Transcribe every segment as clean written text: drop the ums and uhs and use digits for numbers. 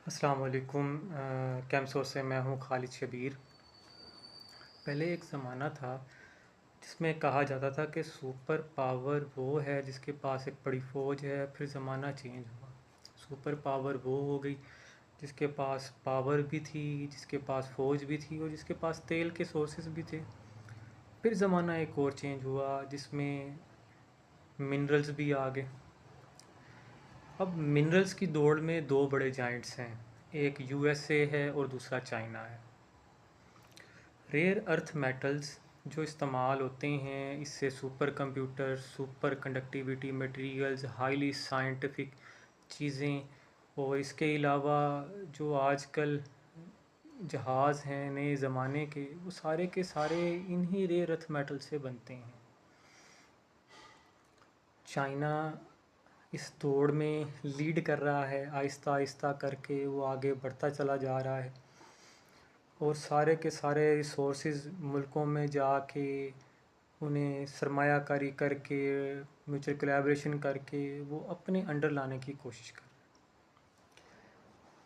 अस्सलाम वालेकुम। कैंपसोर से मैं हूँ खालिद शबीर। पहले एक ज़माना था जिसमें कहा जाता था कि सुपर पावर वो है जिसके पास एक बड़ी फ़ौज है। फिर ज़माना चेंज हुआ, सुपर पावर वो हो गई जिसके पास पावर भी थी, जिसके पास फ़ौज भी थी और जिसके पास तेल के सोर्सेज भी थे। फिर ज़माना एक और चेंज हुआ जिसमें मिनरल्स भी आ गए। अब मिनरल्स की दौड़ में दो बड़े जाइंट्स हैं, एक यूएसए है और दूसरा चाइना है। रेयर अर्थ मेटल्स जो इस्तेमाल होते हैं, इससे super computer, super conductivity materials, highly scientific चीज़ें, और इसके अलावा जो आजकल जहाज़ हैं नए ज़माने के, वो सारे के सारे इन्हीं रेयर अर्थ मेटल से बनते हैं। चाइना इस दौड़ में लीड कर रहा है, आहिस्ता आहिस्ता करके वो आगे बढ़ता चला जा रहा है और सारे के सारे रिसोर्सेज मुल्कों में जाके उन्हें सरमायाकारी करके, म्यूचुअल कोलैबोरेशन करके वो अपने अंडर लाने की कोशिश कर रहा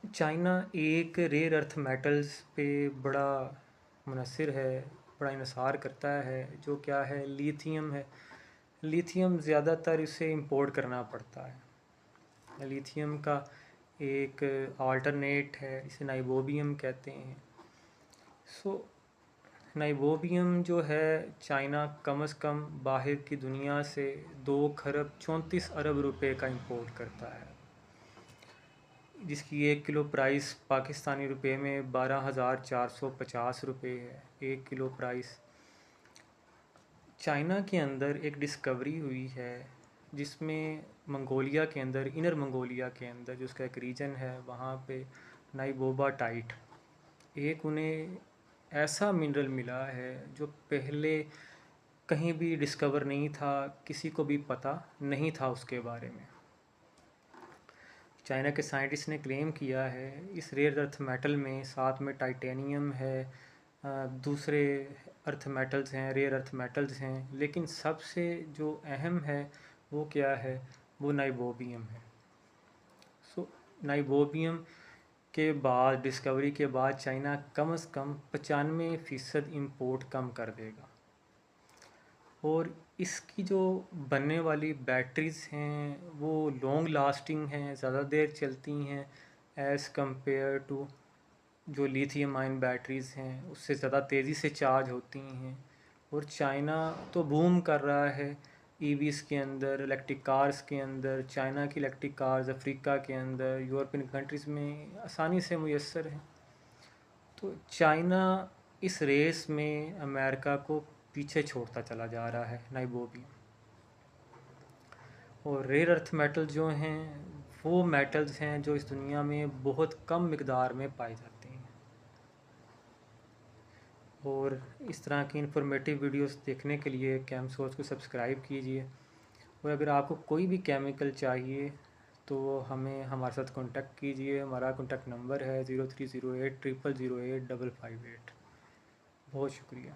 है। चाइना एक रेयर अर्थ मेटल्स पे बड़ा मुनसर है, बड़ा इन्हिसार करता है, जो क्या है, लिथियम है। लिथियम ज़्यादातर इसे इंपोर्ट करना पड़ता है। लिथियम का एक अल्टरनेट है, इसे नाइबोबियम कहते हैं। नाइबोबियम जो है, चाइना कम से कम बाहर की दुनिया से 2 खरब 34 अरब रुपए का इंपोर्ट करता है, जिसकी 1 किलो प्राइस पाकिस्तानी रुपए में 12,450 रुपये है। 1 किलो प्राइस। चाइना के अंदर एक डिस्कवरी हुई है जिसमें मंगोलिया के अंदर, इनर मंगोलिया के अंदर जो उसका एक रीजन है, वहाँ पे नाइबोबा टाइट एक उन्हें ऐसा मिनरल मिला है जो पहले कहीं भी डिस्कवर नहीं था, किसी को भी पता नहीं था उसके बारे में। चाइना के साइंटिस्ट ने क्लेम किया है इस रेयर अर्थ मेटल में साथ में टाइटेनियम है, दूसरे अर्थ मेटल्स हैं, रेयर अर्थ मेटल्स हैं, लेकिन सबसे जो अहम है वो क्या है, वो नाइबोबियम है। नाइबोबियम के बाद, डिस्कवरी के बाद, चाइना कम से कम 95% इम्पोर्ट कम कर देगा। और इसकी जो बनने वाली बैटरीज़ हैं वो लॉन्ग लास्टिंग हैं, ज़्यादा देर चलती हैं एज़ कंपेयर टू जो लिथियम आयन बैटरीज़ हैं, उससे ज़्यादा तेज़ी से चार्ज होती हैं। और चाइना तो बूम कर रहा है ईवीज़ के अंदर, इलेक्ट्रिक कार्स के अंदर। चाइना की इलेक्ट्रिक कार्स अफ्रीका के अंदर, यूरोपियन कंट्रीज़ में आसानी से मुयस्सर हैं। तो चाइना इस रेस में अमेरिका को पीछे छोड़ता चला जा रहा है, नाइबोबियम। और रेयर अर्थ मेटल जो हैं वो मेटल्स हैं जो इस दुनिया में बहुत कम मिकदार में पाए जाते हैं। और इस तरह की इंफॉर्मेटिव वीडियोस देखने के लिए कैम्पसोर्स को सब्सक्राइब कीजिए। और अगर आपको कोई भी केमिकल चाहिए तो हमें हमारे साथ कांटेक्ट कीजिए। हमारा कांटेक्ट नंबर है 0308 000 855। बहुत शुक्रिया।